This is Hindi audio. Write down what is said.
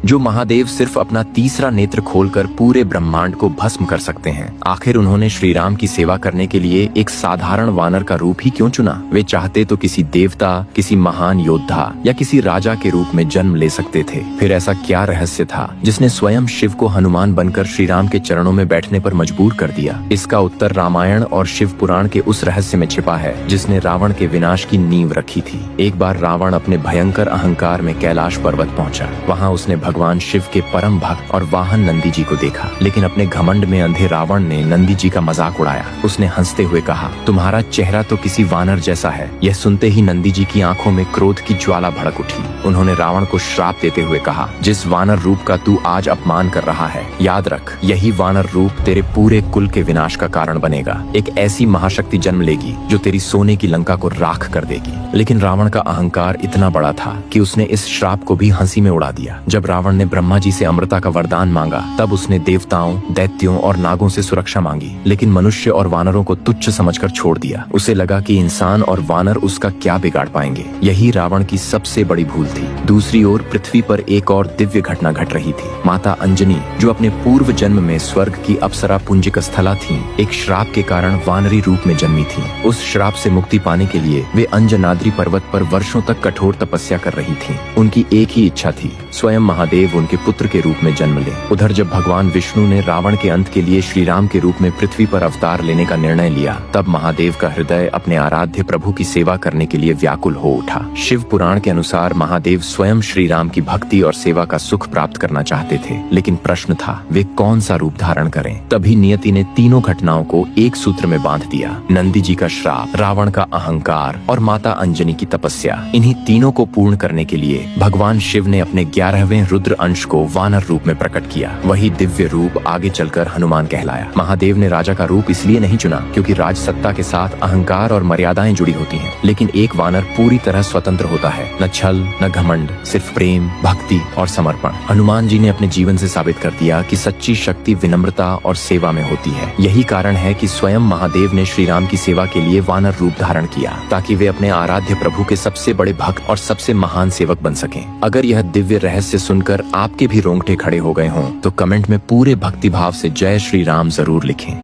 जो महादेव सिर्फ अपना तीसरा नेत्र खोलकर पूरे ब्रह्मांड को भस्म कर सकते हैं। आखिर उन्होंने श्री राम की सेवा करने के लिए एक साधारण वानर का रूप ही क्यों चुना? वे चाहते तो किसी देवता, किसी महान योद्धा या किसी राजा के रूप में जन्म ले सकते थे। फिर ऐसा क्या रहस्य था जिसने स्वयं शिव को हनुमान बनकर श्री राम के चरणों में बैठने पर मजबूर कर दिया? इसका उत्तर रामायण और शिव पुराण के उस रहस्य में छिपा है जिसने रावण के विनाश की नींव रखी थी। एक बार रावण अपने भयंकर अहंकार में कैलाश पर्वत पहुंचा। वहां उसने भगवान शिव के परम भक्त और वाहन नंदी जी को देखा, लेकिन अपने घमंड में अंधे रावण ने नंदी जी का मजाक उड़ाया। उसने हंसते हुए कहा, तुम्हारा चेहरा तो किसी वानर जैसा है। यह सुनते ही नंदी जी की आंखों में क्रोध की ज्वाला भड़क उठी। उन्होंने रावण को श्राप देते हुए कहा, जिस वानर रूप का तू आज अपमान कर रहा है, याद रख, यही वानर रूप तेरे पूरे कुल के विनाश का कारण बनेगा। एक ऐसी महाशक्ति जन्म लेगी जो तेरी सोने की लंका को राख कर देगी। लेकिन रावण का अहंकार इतना बड़ा था कि उसने इस श्राप को भी हंसी में उड़ा दिया। जब रावण ने ब्रह्मा जी से अमृता का वरदान मांगा, तब उसने देवताओं, दैत्यों और नागों से सुरक्षा मांगी, लेकिन मनुष्य और वानरों को तुच्छ समझकर छोड़ दिया। उसे लगा कि इंसान और वानर उसका क्या बिगाड़ पाएंगे। यही रावण की सबसे बड़ी भूल थी। दूसरी ओर पृथ्वी पर एक और दिव्य घटना घट रही थी। माता अंजनी, जो अपने पूर्व जन्म में स्वर्ग की अप्सरा पुंजिक स्थला थी, एक श्राप के कारण वानरी रूप में जन्मी थी। उस श्राप से मुक्ति पाने के लिए वे अंजनाद्री पर्वत पर वर्षों तक कठोर तपस्या कर रही थी। उनकी एक ही इच्छा थी, स्वयं महादेव उनके पुत्र के रूप में जन्म ले। उधर जब भगवान विष्णु ने रावण के अंत के लिए श्री राम के रूप में पृथ्वी पर अवतार लेने का निर्णय लिया, तब महादेव का हृदय अपने आराध्य प्रभु की सेवा करने के लिए व्याकुल हो उठा। शिव पुराण के अनुसार महादेव स्वयं श्री राम की भक्ति और सेवा का सुख प्राप्त करना चाहते थे, लेकिन प्रश्न था वे कौन सा रूप धारण करें। तभी नियति ने तीनों घटनाओं को एक सूत्र में बांध दिया। नंदी जी का श्राप, रावण का अहंकार और माता अंजनी की तपस्या। इन्हीं तीनों को पूर्ण करने के लिए भगवान शिव ने अपने 11वें रुद्र अंश को वानर रूप में प्रकट किया। वही दिव्य रूप आगे चलकर हनुमान कहलाया। महादेव ने राजा का रूप इसलिए नहीं चुना क्योंकि राज सत्ता के साथ अहंकार और मर्यादाएं जुड़ी होती हैं, लेकिन एक वानर पूरी तरह स्वतंत्र होता है। न छल, न घमंड, सिर्फ प्रेम, भक्ति और समर्पण। हनुमान जी ने अपने जीवन से साबित कर दिया कि सच्ची शक्ति विनम्रता और सेवा में होती है। यही कारण है कि स्वयं महादेव ने श्री राम की सेवा के लिए वानर रूप धारण किया, ताकि वे अपने आराध्य प्रभु के सबसे बड़े भक्त और सबसे महान सेवक बन सकें। अगर यह दिव्य रहस्य सुनकर आपके भी रोंगटे खड़े हो गए हों, तो कमेंट में पूरे भक्तिभाव से जय श्री राम जरूर लिखें।